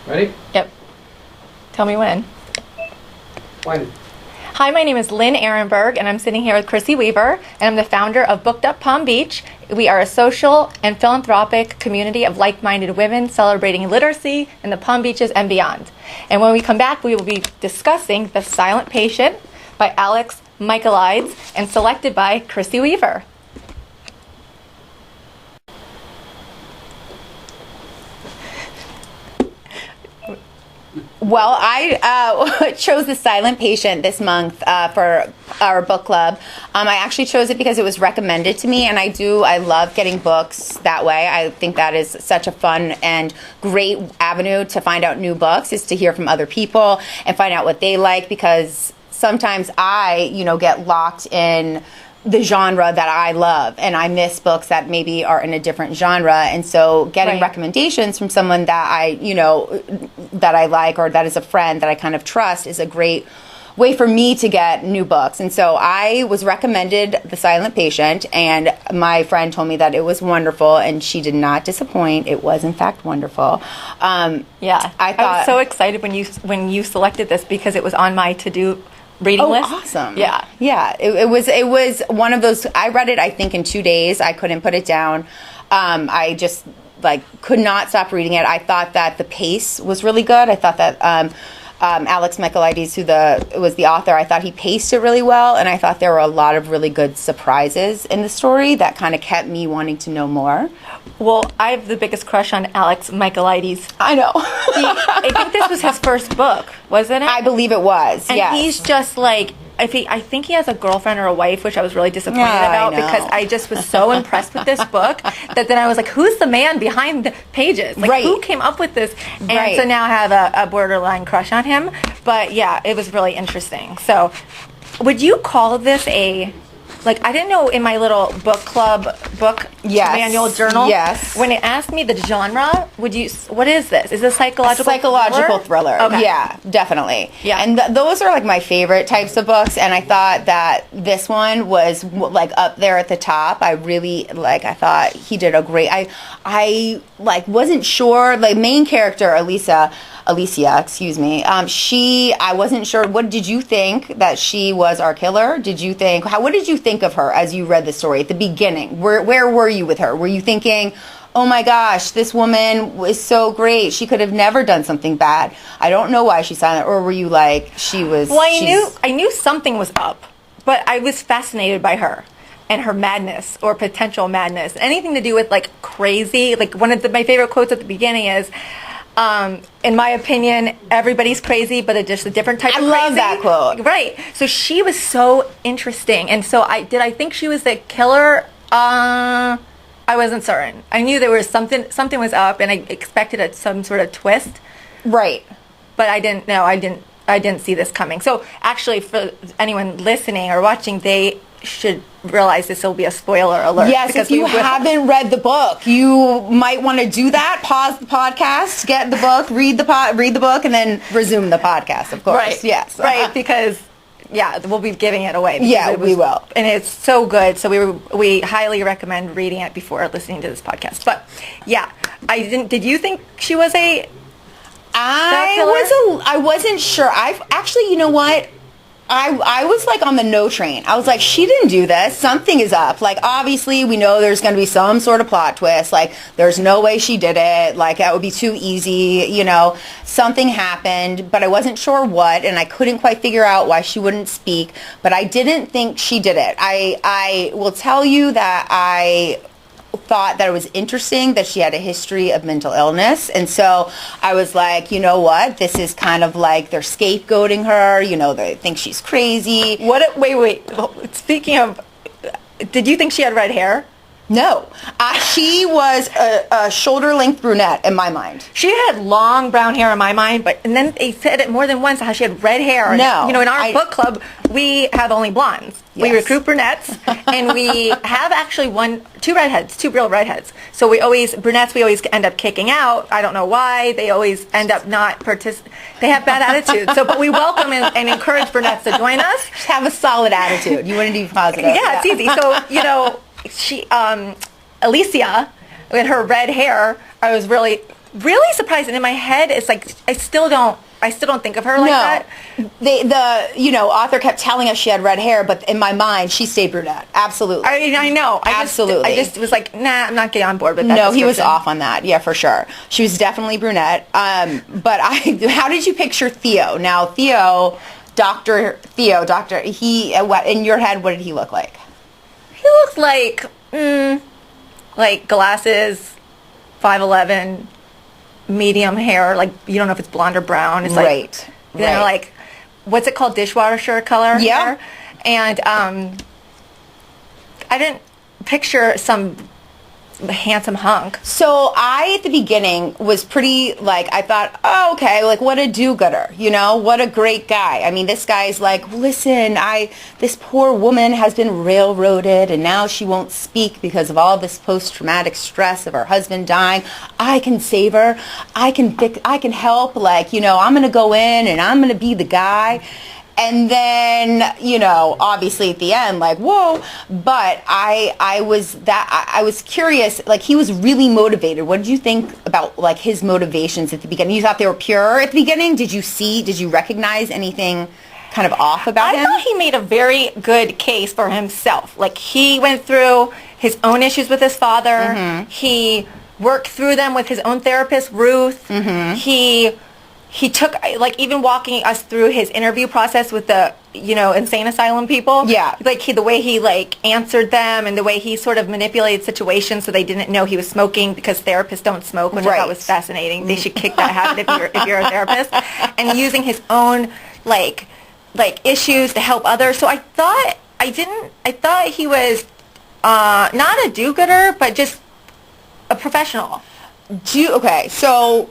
Ready? Yep. Tell me when. When? Hi, my name is Lynn Ehrenberg, and I'm sitting here with Chrissy Weaver, and I'm the founder of Booked Up Palm Beach. We are a social and philanthropic community of like-minded women celebrating literacy in the Palm Beaches and beyond. And when we come back, we will be discussing The Silent Patient by Alex Michaelides and selected by Chrissy Weaver. Well, I chose The Silent Patient this month for our book club. I actually chose it because it was recommended to me, and I love getting books that way. I think that is such a fun and great avenue to find out new books, is to hear from other people and find out what they like, because sometimes I, get locked in the genre that I love, and I miss books that maybe are in a different genre. And so getting recommendations from someone that that I like, or that is a friend that I kind of trust, is a great way for me to get new books. And so I was recommended The Silent Patient, and my friend told me that it was wonderful, and she did not disappoint. It was in fact wonderful. I was so excited when you selected this, because it was on my to-do reading list. Awesome. Yeah. It was one of those. I read it, I think, in 2 days. I couldn't put it down. I just could not stop reading it. I thought that the pace was really good. I thought that Alex Michaelides, who was the author, I thought he paced it really well, and I thought there were a lot of really good surprises in the story that kind of kept me wanting to know more. Well, I have the biggest crush on Alex Michaelides. I know. I think this was his first book, wasn't it? I believe it was. And yes. he's just I think he has a girlfriend or a wife, which I was really disappointed about, because I just was so impressed with this book that then I was like, who's the man behind the pages? Who came up with this? And so now I have a borderline crush on him. But yeah, it was really interesting. So would you call this I didn't know in my little book club manual journal. Yes. When it asked me the genre, what is this? Is it a psychological thriller? Okay. Yeah, definitely. Yeah. And those are my favorite types of books, and I thought that this one was up there at the top. I really I thought he did a great. I wasn't sure. Main character Alicia, excuse me. I wasn't sure. What did you think that she was our killer? What did you think of her as you read the story at the beginning? Where were you with her? Were you thinking, oh my gosh, this woman was so great, she could have never done something bad, I don't know why she's silent? Or were you she was... Well, I knew something was up, but I was fascinated by her and her madness, or potential madness. Anything to do with crazy. One of my favorite quotes at the beginning is, in my opinion, everybody's crazy, but it's just a different type of crazy. I love that quote. Right. So she was so interesting. And so I think she was the killer? I wasn't certain. I knew there was something was up, and I expected some sort of twist. Right. But I didn't know. I didn't see this coming. So actually, for anyone listening or watching, they should realize this will be a spoiler alert. Yes, if you haven't read the book, you might want to do that. Pause the podcast, get the book, read the book, and then resume the podcast, of course. Right. Yes. Right, because we'll be giving it away. Yeah, we will. And it's so good. So we highly recommend reading it before listening to this podcast. But yeah, did you think she was a I wasn't sure. You know what? I was on the no train. I was like, she didn't do this. Something is up. Obviously, we know there's going to be some sort of plot twist. There's no way she did it. That would be too easy. Something happened, but I wasn't sure what, and I couldn't quite figure out why she wouldn't speak. But I didn't think she did it. I will tell you that I thought that it was interesting that she had a history of mental illness, and so I was like, you know what, this is kind of they're scapegoating her, they think she's crazy. Wait, speaking of, did you think she had red hair? No. She was a shoulder-length brunette in my mind. She had long brown hair in my mind, and then they said it more than once how she had red hair. No. In our book club, we have only blondes. Yes. We recruit brunettes, and we have actually two real redheads. So we always end up kicking out. I don't know why. They always end up not they have bad attitudes. But we welcome and encourage brunettes to join us. Just have a solid attitude. You want to be positive. Yeah, it's easy. So, she, Alicia, with her red hair, I was really really surprised. And in my head, it's like I still don't think of her like that. The author kept telling us she had red hair, but in my mind, she stayed brunette. Absolutely. I know. Absolutely. I just was like, nah, I'm not getting on board with that. No, he was off on that. Yeah, for sure. She was definitely brunette. But how did you picture Theo? Now, Dr. Theo, he, in your head, what did he look like? He looks like glasses, 5'11", medium hair, like you don't know if it's blonde or brown. It's like like what's it called, dishwasher color hair. And I didn't picture some handsome hunk. So I, at the beginning, was pretty, I thought, oh, okay, what a do-gooder, what a great guy. I mean, this guy's like, listen, this poor woman has been railroaded, and now she won't speak because of all this post-traumatic stress of her husband dying. I can save her. I can help. I'm going to go in, and I'm going to be the guy. And then, obviously at the end, whoa, but I was curious, he was really motivated. What did you think about, his motivations at the beginning? You thought they were pure at the beginning? Did you recognize anything kind of off about him? I thought he made a very good case for himself. He went through his own issues with his father. Mm-hmm. He worked through them with his own therapist, Ruth. Mm-hmm. He took, even walking us through his interview process with the, insane asylum people. Yeah. The way he, answered them and the way he sort of manipulated situations so they didn't know he was smoking because therapists don't smoke, which I thought was fascinating. They should kick that habit if you're a therapist. And using his own, issues to help others. So I thought he was not a do-gooder, but just a professional. Okay, so...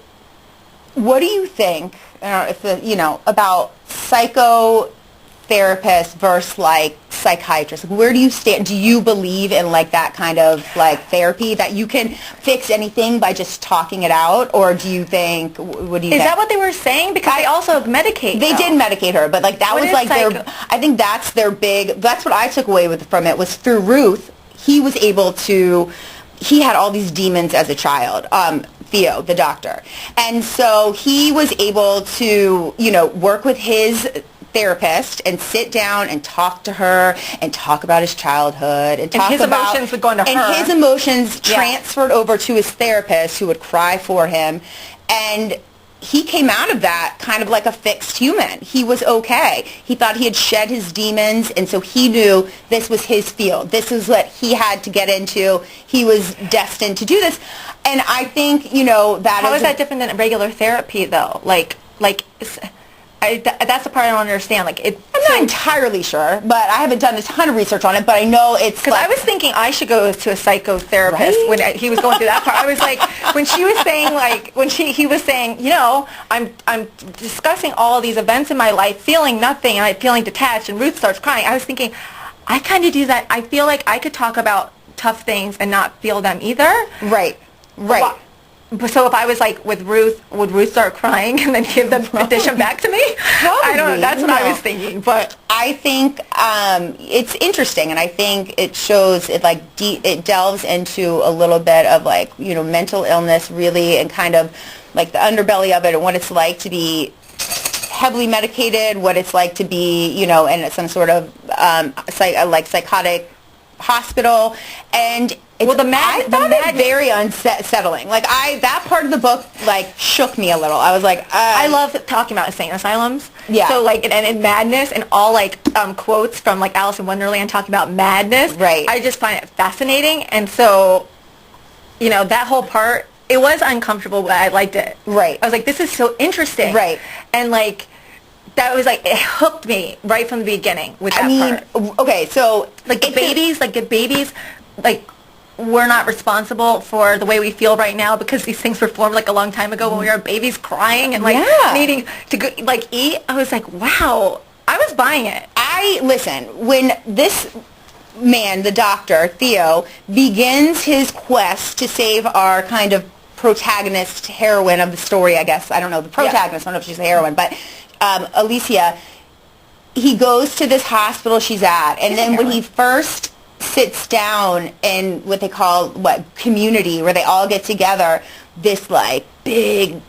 What do you think, about psychotherapist versus psychiatrist? Where do you stand? Do you believe in that kind of therapy that you can fix anything by just talking it out, or do you think? What do you? Is that what they were saying? Because they also medicate. They did medicate her, but that was their. I think that's their big. That's what I took away from it was through Ruth. He was able to. He had all these demons as a child. Theo, the doctor. And so he was able to, work with his therapist and sit down and talk to her and talk about his childhood and talk his about emotions would go into her. And his emotions transferred over to his therapist who would cry for him. And he came out of that kind of like a fixed human. He was okay. He thought he had shed his demons, and so he knew this was his field. This is what he had to get into. He was destined to do this. And I think, that How is that different than regular therapy, though? That's the part I don't understand. I'm not entirely sure, but I haven't done a ton of research on it, but I know it's because I was thinking I should go to a psychotherapist when he was going through that part. I was like, when she was saying, he was saying, I'm discussing all of these events in my life, feeling nothing, and I'm feeling detached, and Ruth starts crying. I was thinking, I kind of do that. I feel like I could talk about tough things and not feel them either. Right. So if I was with Ruth, would Ruth start crying and then give the petition back to me? Probably. I don't know. That's what I was thinking. But I think it's interesting, and I think it shows it it delves into a little bit of mental illness, really, and kind of the underbelly of it, and what it's like to be heavily medicated, what it's like to be in some sort of psychotic hospital, and I thought it very unsettling. That part of the book shook me a little. I was like, I love talking about insane asylums. Yeah. So and madness and all quotes from Alice in Wonderland talking about madness. Right. I just find it fascinating, and so that whole part, it was uncomfortable, but I liked it. Right. I was like, this is so interesting. Right. And that was it hooked me right from the beginning with that part. Okay, so the babies, we're not responsible for the way we feel right now because these things were formed a long time ago when we were babies crying and needing to go, eat. I was like, wow, I was buying it. Listen, when this man, the doctor, Theo, begins his quest to save our kind of protagonist, heroine of the story, I guess. I don't know, the protagonist, I don't know if she's a heroine, but Alicia, he goes to this hospital she's at, and then when he first sits down in what they call community, where they all get together, this like big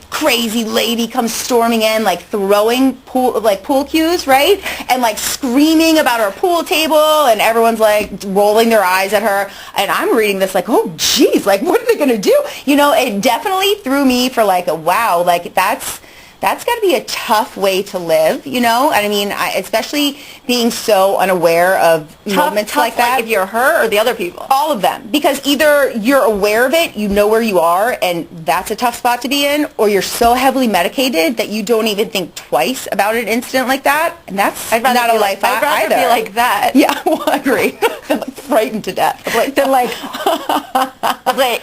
crazy lady comes storming in, like throwing pool cues, right? And like screaming about her pool table, and everyone's like rolling their eyes at her. And I'm reading this like, oh geez, like what are they gonna do? You know, it definitely threw me for like a wow, like that's got to be a tough way to live, you know? And I mean, especially being so unaware of moments like that. Like if you're her or the other people? All of them. Because either you're aware of it, you know where you are, and that's a tough spot to be in, or you're so heavily medicated that you don't even think twice about an incident like that, and that's not a life either. I'd rather be like that. Yeah, well, I agree. Like, frightened to death. Than like, like,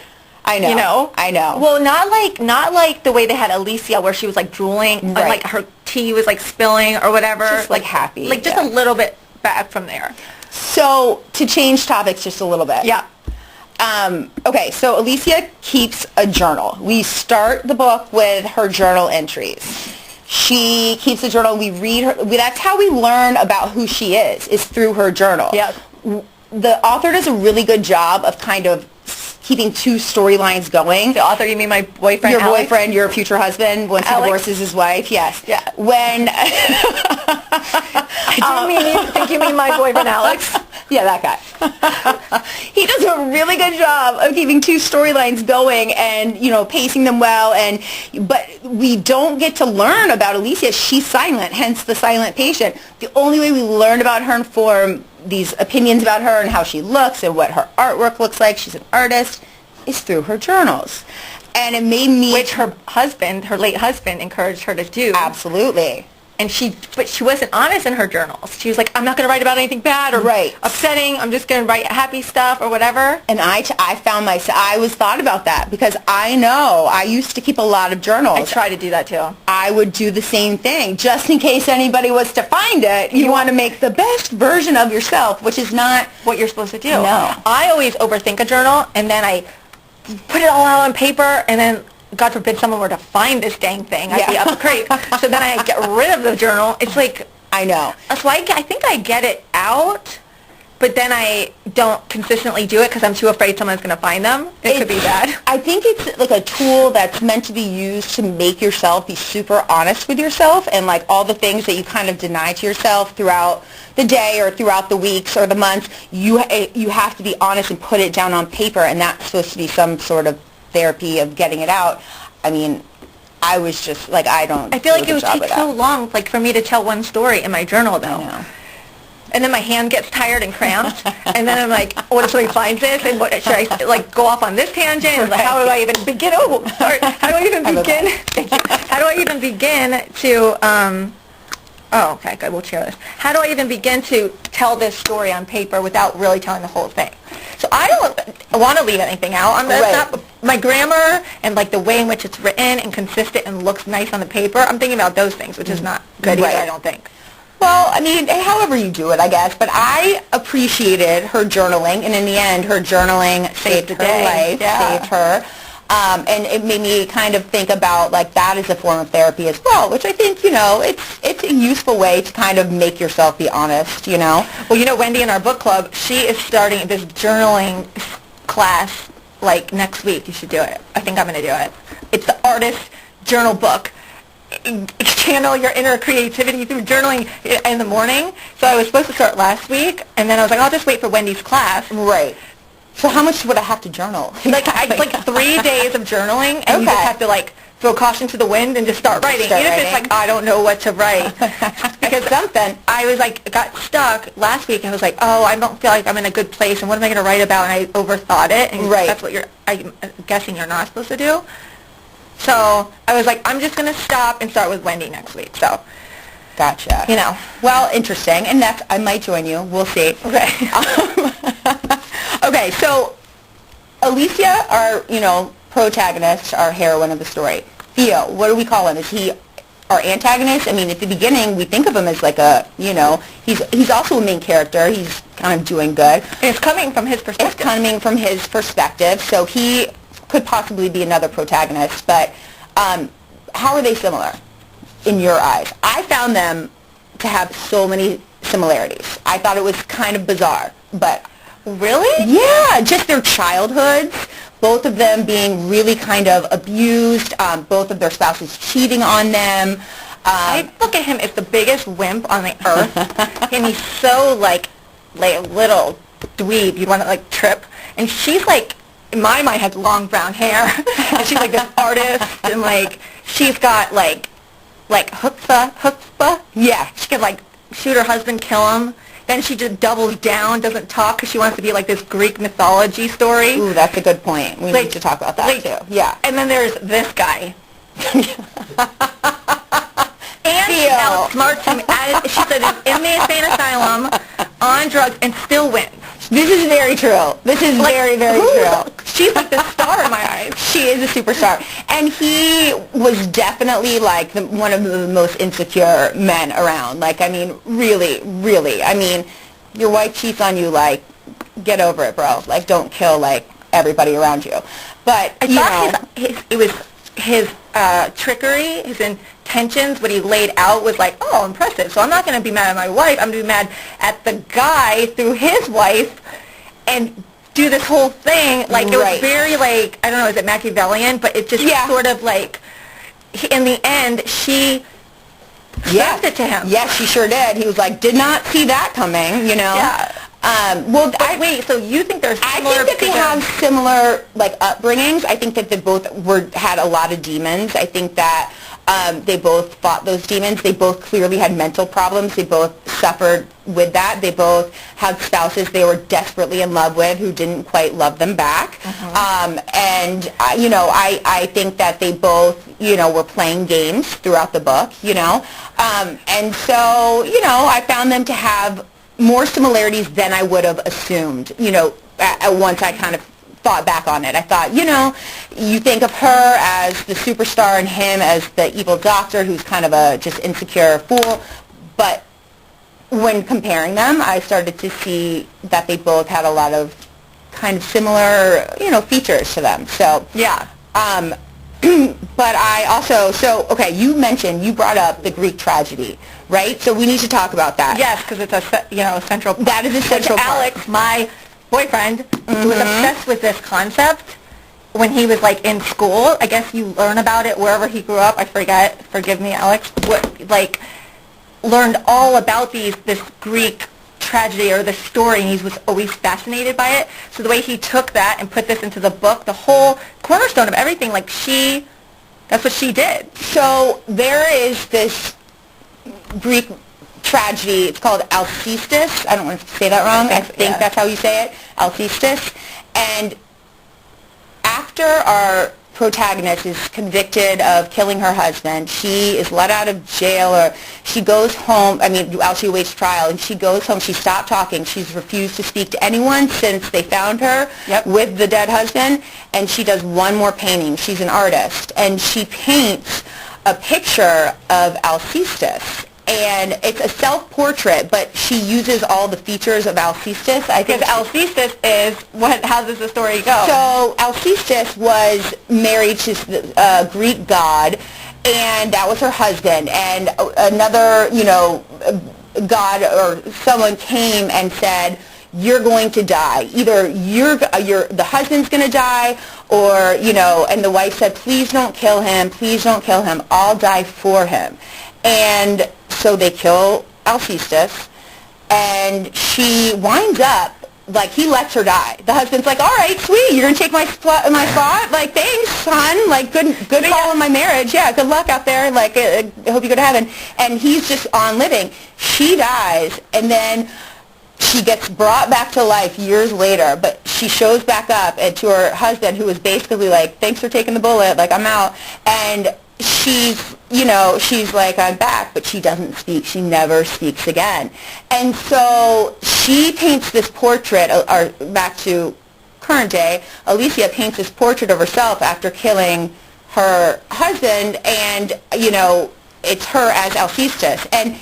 I know. You know? I know. Well, not like the way they had Alicia, where she was like drooling, and like her tea was like spilling or whatever. Just like happy. Like just a little bit back from there. So to change topics just a little bit. Yeah. Okay, so Alicia keeps a journal. We start the book with her journal entries. She keeps a journal. We read her. That's how we learn about who she is through her journal. Yeah. The author does a really good job of kind of keeping two storylines going. The author, you mean my boyfriend, Your Alex? boyfriend, your future husband, once he divorces his wife, yes. Yeah. When... I think you mean my boyfriend, Alex. Yeah, that guy. He does a really good job of keeping two storylines going and, you know, pacing them well. But we don't get to learn about Alicia. She's silent, hence the silent patient. The only way we learn about her and form these opinions about her and how she looks and what her artwork looks like, she's an artist, is through her journals. And it made me... Which her late husband, encouraged her to do. Absolutely. But she wasn't honest in her journals. She was like, I'm not going to write about anything bad or upsetting. I'm just going to write happy stuff or whatever. And I found myself, I was thought about that because I know I used to keep a lot of journals. I try to do that too. I would do the same thing. Just in case anybody was to find it, you want to make the best version of yourself, which is not what you're supposed to do. No. I always overthink a journal, and then I put it all out on paper, and then God forbid someone were to find this dang thing. I'd be up a creek. So then I get rid of the journal. It's like... I know. So I think I get it out, but then I don't consistently do it because I'm too afraid someone's going to find them. It could be bad. I think it's like a tool that's meant to be used to make yourself be super honest with yourself and like all the things that you kind of deny to yourself throughout the day or throughout the weeks or the months. You have to be honest and put it down on paper, and that's supposed to be some sort of therapy of getting it out. I mean, I was just like, I feel like it would take so long, like for me to tell one story in my journal, though. I know. And then my hand gets tired and cramped, and then I'm like, what if somebody finds this? And what should I like go off on this tangent? Right. Like, how do I even begin? Oh, sorry. How do I even begin? How do I even begin to? Oh, okay, good. We'll share this. How do I even begin to tell this story on paper without really telling the whole thing? So I don't want to leave anything out on this. Not my grammar and like the way in which it's written and consistent and looks nice on the paper. I'm thinking about those things, which is not good either, I don't think. Well, I mean, however you do it, I guess. But I appreciated her journaling, and in the end, her journaling saved her life, saved her. And it made me kind of think about, like, that as a form of therapy as well, which I think, you know, it's a useful way to kind of make yourself be honest, you know? Well, you know, Wendy in our book club, she is starting this journaling class, like, next week. You should do it. I think I'm going to do it. It's the artist journal book. Channel your inner creativity through journaling in the morning. So I was supposed to start last week, and then I was like, I'll just wait for Wendy's class. Right. So how much would I have to journal? Like 3 days of journaling, and you just have to like throw caution to the wind and just start writing. Even if it's like I don't know what to write, because something I was like got stuck last week. I was like, oh, I don't feel like I'm in a good place, and what am I going to write about? And I overthought it, and that's what I'm guessing you're not supposed to do. So I was like, I'm just going to stop and start with Wendy next week. So. Gotcha. You know. Well, interesting. And I might join you. We'll see. Okay. Okay, so Alicia, our, you know, protagonist, our heroine of the story. Theo, what do we call him? Is he our antagonist? I mean, at the beginning, we think of him as like a, you know, he's also a main character. He's kind of doing good. And it's coming from his perspective. It's coming from his perspective, so he could possibly be another protagonist. But how are they similar in your eyes? I found them to have so many similarities. I thought it was kind of bizarre, but... Really? Yeah, just their childhoods. both of them being really kind of abused, both of their spouses cheating on them. I look at him as the biggest wimp on the earth, and he's so like a little dweeb. You want to like trip, and she's like, in my mind, has long brown hair, and she's like this artist, and like she's got like chutzpah. Yeah, she could like shoot her husband, kill him. Then she just doubles down, doesn't talk because she wants to be like this Greek mythology story. Ooh, that's a good point. We need to talk about that too. Yeah. And then there's this guy. And she outsmarts him. She said he's in the insane asylum on drugs and still wins. This is very true. This is very, very true. She's like the star in my eyes. She is a superstar. And he was definitely like one of the most insecure men around. Like, I mean, really, really. I mean, your wife cheats on you, like, get over it, bro. Like, don't kill, like, everybody around you. But, I thought it was his trickery, his intentions, what he laid out was like, oh, impressive. So I'm not going to be mad at my wife. I'm going to be mad at the guy through his wife and do this whole thing. Like, it was very, like, I don't know, is it Machiavellian? But it just sort of, like, in the end, she sent it to him. Yes, she sure did. He was like, did not see that coming, you know? Yeah. Well, wait, so you think there's similar... I think that they have similar, like, upbringings. I think that they both had a lot of demons. I think that they both fought those demons. They both clearly had mental problems. They both suffered with that. They both had spouses they were desperately in love with who didn't quite love them back. And, you know, I think that they both, you know, were playing games throughout the book, you know. And so, you know, I found them to have more similarities than I would have assumed, you know, once I kind of thought back on it. I thought, you know, you think of her as the superstar and him as the evil doctor who's kind of a just insecure fool, but when comparing them, I started to see that they both had a lot of kind of similar, you know, features to them. So, yeah. But I also, okay, you brought up the Greek tragedy, right? So we need to talk about that. Yes, because it's a central part. That is a central part. Alex, my boyfriend, who was obsessed with this concept when he was like in school. I guess you learn about it wherever he grew up. I forget. Forgive me, Alex. Learned all about this Greek tragedy or the story, and he was always fascinated by it. So the way he took that and put this into the book, the whole cornerstone of everything, like that's what she did. So there is this Greek tragedy. It's called Alcestis. I don't want to say that wrong. I think that's how you say it, Alcestis. And after our protagonist is convicted of killing her husband, she is let out of jail, or she goes home, while she awaits trial, and she goes home. She stopped talking. She's refused to speak to anyone since they found her with the dead husband, and she does one more painting. She's an artist, and she paints a picture of Alcestis. And it's a self-portrait, but she uses all the features of Alcestis. I think Alcestis is how does the story go? So Alcestis was married to a Greek god, and that was her husband. And another, god or someone came and said, "You're going to die. Either the husband's going to die, or And the wife said, "Please don't kill him. Please don't kill him. I'll die for him." And so they kill Alcestis, and she winds up, like, he lets her die. The husband's like, all right, sweet, you're going to take my spot? Like, thanks, son. Like, good call on my marriage. Yeah, good luck out there. Like, I hope you go to heaven. And he's just on living. She dies, and then she gets brought back to life years later, but she shows back up to her husband, who was basically like, thanks for taking the bullet, like, I'm out. And she's like, I'm back, but she doesn't speak. She never speaks again. And so she paints this portrait, or back to current day, Alicia paints this portrait of herself after killing her husband, and, it's her as Alcestis. And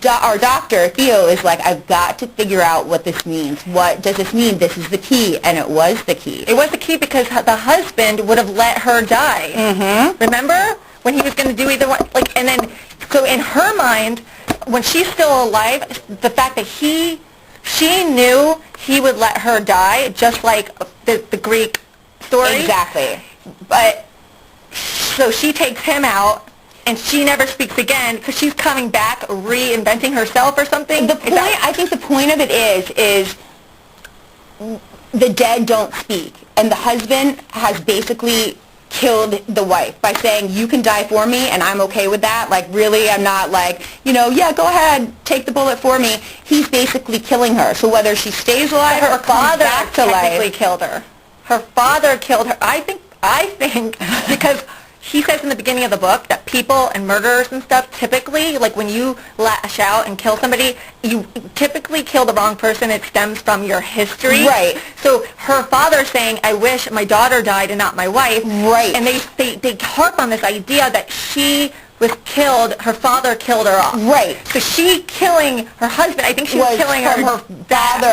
our doctor, Theo, is like, I've got to figure out what this means. What does this mean? This is the key. And it was the key. It was the key because the husband would have let her die. Mm-hmm. Remember? When he was going to do either one. And then, so in her mind, when she's still alive, the fact that she knew he would let her die, just like the Greek story. Exactly. But, so she takes him out, and she never speaks again because she's coming back, reinventing herself or something. I think the point of it is the dead don't speak, and the husband has basically killed the wife by saying, you can die for me and I'm okay with that. Like, really, I'm not like, yeah, go ahead, take the bullet for me. He's basically killing her. So whether she stays alive or comes back to life. Technically killed her. Her father killed her. I think because he says in the beginning of the book that people and murderers and stuff typically, like when you lash out and kill somebody, you typically kill the wrong person. It stems from your history. Right. So her father's saying, I wish my daughter died and not my wife. Right. And they harp on this idea that she was killed, her father killed her off. Right. So she killing her husband, I think she was killing her father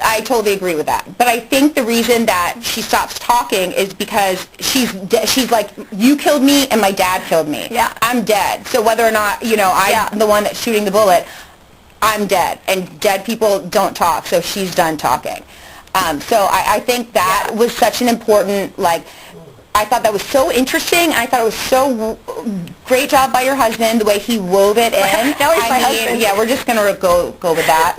I totally agree with that. But I think the reason that she stops talking is because she's like, you killed me and my dad killed me. Yeah. I'm dead. So whether or not, I'm the one that's shooting the bullet, I'm dead. And dead people don't talk, so she's done talking. So I think that was such an important, I thought that was so interesting. I thought it was so great job by your husband, the way he wove it in. Now he's my husband. Yeah, we're just going to go with that.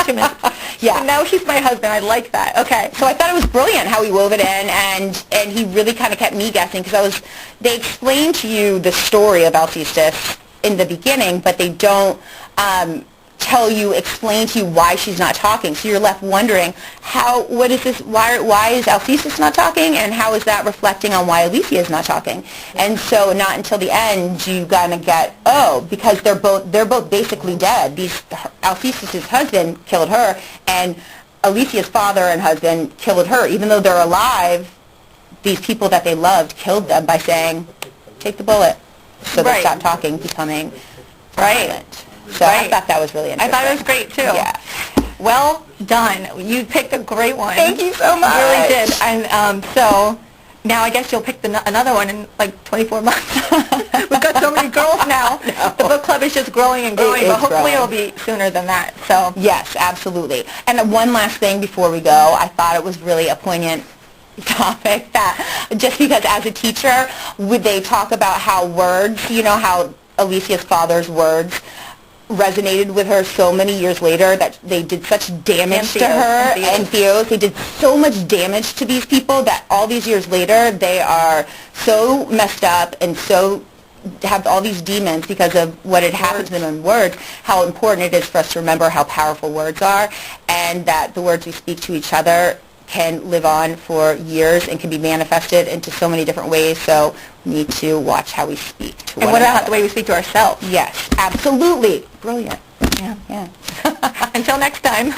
Two minutes. Yeah. Now he's my husband. I like that. Okay. So I thought it was brilliant how he wove it in, and he really kind of kept me guessing, because they explain to you the story of Alcestis in the beginning, but they don't explain to you why she's not talking. So you're left wondering, why is Alcestis not talking, and how is that reflecting on why Alicia is not talking? And so not until the end you gonna get, because they're both basically dead. Alcestis' husband killed her, and Alicia's father and husband killed her. Even though they're alive, these people that they loved killed them by saying, take the bullet. So they stopped talking, becoming violent. So I thought that was really interesting. I thought it was great, too. Yeah. Well done. You picked a great one. Thank you so much. You really did. And so now I guess you'll pick another one in 24 months. We've got so many girls now. No. The book club is just growing and growing, but hopefully it'll be sooner than that. So yes, absolutely. And one last thing before we go, I thought it was really a poignant topic, that just because as a teacher, they talk about how words, how Alicia's father's words resonated with her so many years later, that they did such damage to her and Theos. They did so much damage to these people that all these years later they are so messed up and so have all these demons because of what had happened to them in words. How important it is for us to remember how powerful words are, and that the words we speak to each other can live on for years and can be manifested into so many different ways. So we need to watch how we speak to one another. And what about the way we speak to ourselves? Yes, absolutely. Brilliant. Yeah. Yeah. Until next time.